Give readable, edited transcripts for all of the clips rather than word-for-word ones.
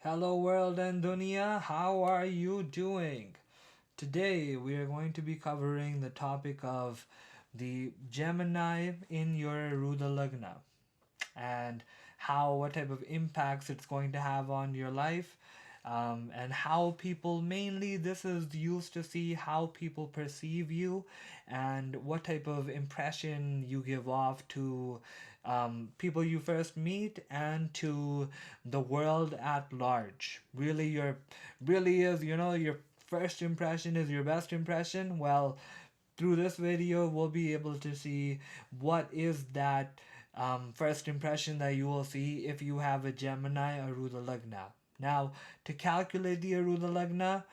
Hello, world and dunya. How are you doing? Today, we are going to be covering the topic of the Gemini in your Arudha Lagna and what type of impacts it's going to have on your life, and how people, mainly this is used to see how people perceive you and what type of impression you give off to people you first meet and to the world at large. Really is, your first impression is your best impression. Well, through this video, we'll be able to see what is that first impression that you will see if you have a Gemini Arudha Lagna. Now, to calculate the Arudha Lagna,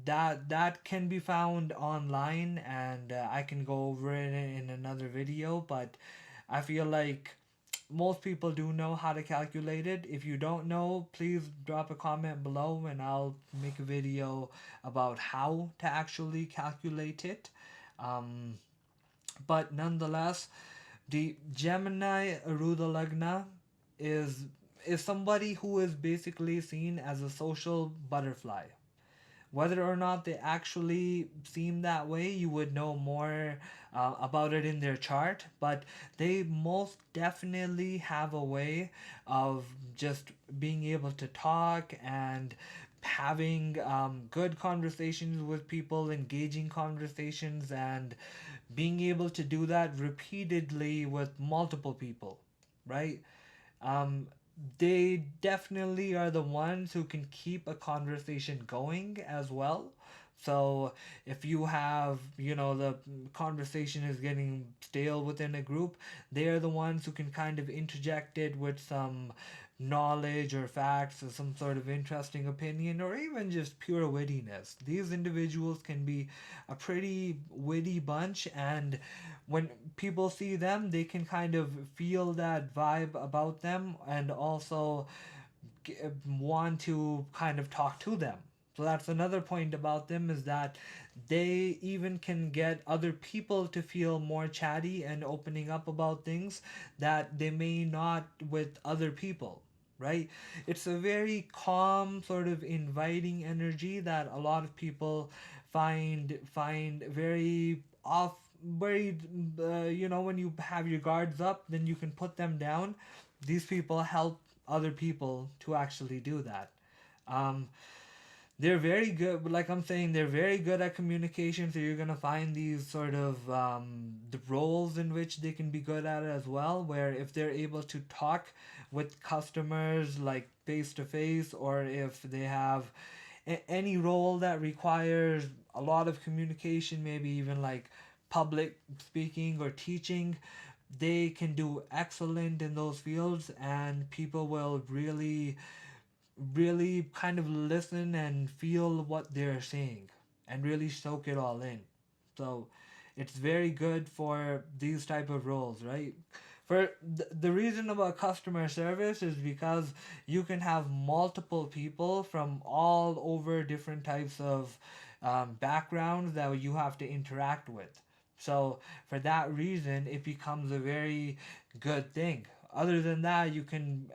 that can be found online, and I can go over it in another video. But I feel like most people do know how to calculate it. If you don't know, please drop a comment below and I'll make a video about how to actually calculate it. Um, but nonetheless, the Gemini Arudha Lagna is is somebody who is basically seen as a social butterfly. Whether or not they actually seem that way, you would know more about it in their chart, but they most definitely have a way of just being able to talk and having good conversations with people, engaging conversations, and being able to do that repeatedly with multiple people, right? Um, they definitely are the ones who can keep a conversation going as well. So if you have, the conversation is getting stale within a group, they are the ones who can kind of interject it with some knowledge or facts or some sort of interesting opinion or even just pure wittiness. These individuals can be a pretty witty bunch, and when people see them, they can kind of feel that vibe about them and also want to kind of talk to them. So that's another point about them, is that they even can get other people to feel more chatty and opening up about things that they may not with other people, right? It's a very calm, sort of inviting energy that a lot of people find very off, very when you have your guards up, then you can put them down. These people help other people to actually do that. um, they're very good, but like I'm saying, they're very good at communication. So you're gonna find these sort of the roles in which they can be good at it as well, where if they're able to talk with customers like face to face, or if they have any role that requires a lot of communication, maybe even like public speaking or teaching, they can do excellent in those fields, and people will really kind of listen and feel what they're saying and really soak it all in. So it's very good for these type of roles, right? For the reason about customer service is because you can have multiple people from all over different types of backgrounds that you have to interact with. So for that reason, it becomes a very good thing. Other than that, you can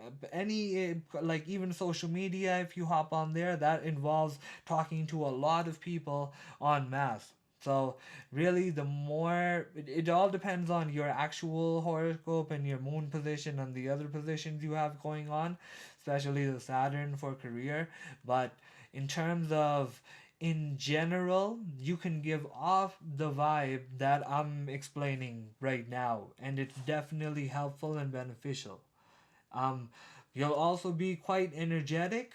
like even social media, if you hop on there, that involves talking to a lot of people en masse. So really, the more it all depends on your actual horoscope and your moon position and the other positions you have going on, especially the Saturn for career. But in terms of in general, you can give off the vibe that I'm explaining right now, and it's definitely helpful and beneficial. Um, you'll also be quite energetic,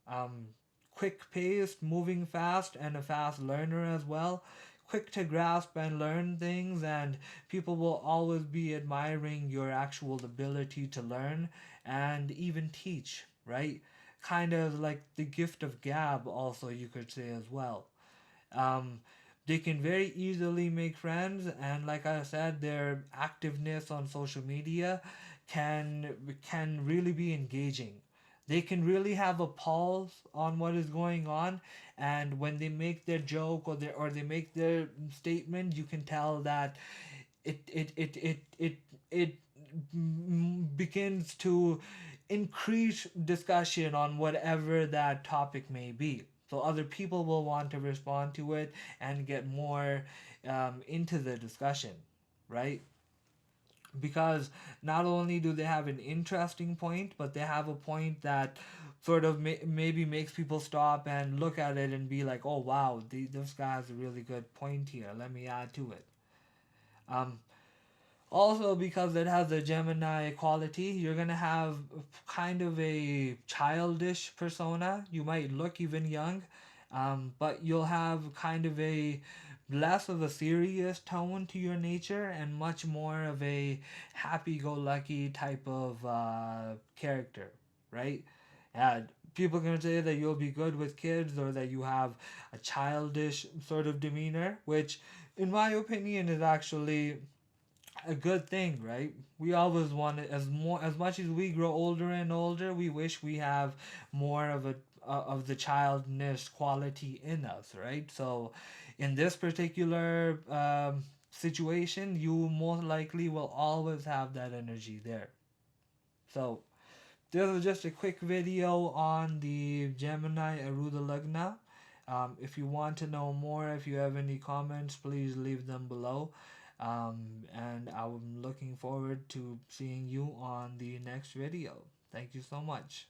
um, quick paced, moving fast, and a fast learner as well. Quick to grasp and learn things, and people will always be admiring your actual ability to learn and even teach, right? Kind of like the gift of gab, also, you could say as well. Um, they can very easily make friends, and like I said, their activeness on social media can really be engaging. They can really have a pulse on what is going on, and when they make their joke or they make their statement, you can tell that it begins to increase discussion on whatever that topic may be. So other people will want to respond to it and get more into the discussion, right? Because not only do they have an interesting point, but they have a point that sort of maybe makes people stop and look at it and be like, oh wow, this guy has a really good point here. Let me add to it. Um, Also, because it has a Gemini quality, you're gonna have kind of a childish persona. You might look even young, but you'll have kind of a less of a serious tone to your nature and much more of a happy-go-lucky type of character, right? And people can say that you'll be good with kids or that you have a childish sort of demeanor, which, in my opinion, is actually a good thing, right? We always want it as much as we grow older and older. We wish we have more of a of the childness quality in us, right? So, in this particular situation, you most likely will always have that energy there. So, this was just a quick video on the Gemini Arudha Lagna. If you want to know more, if you have any comments, please leave them below. And I'm looking forward to seeing you on the next video. Thank you so much.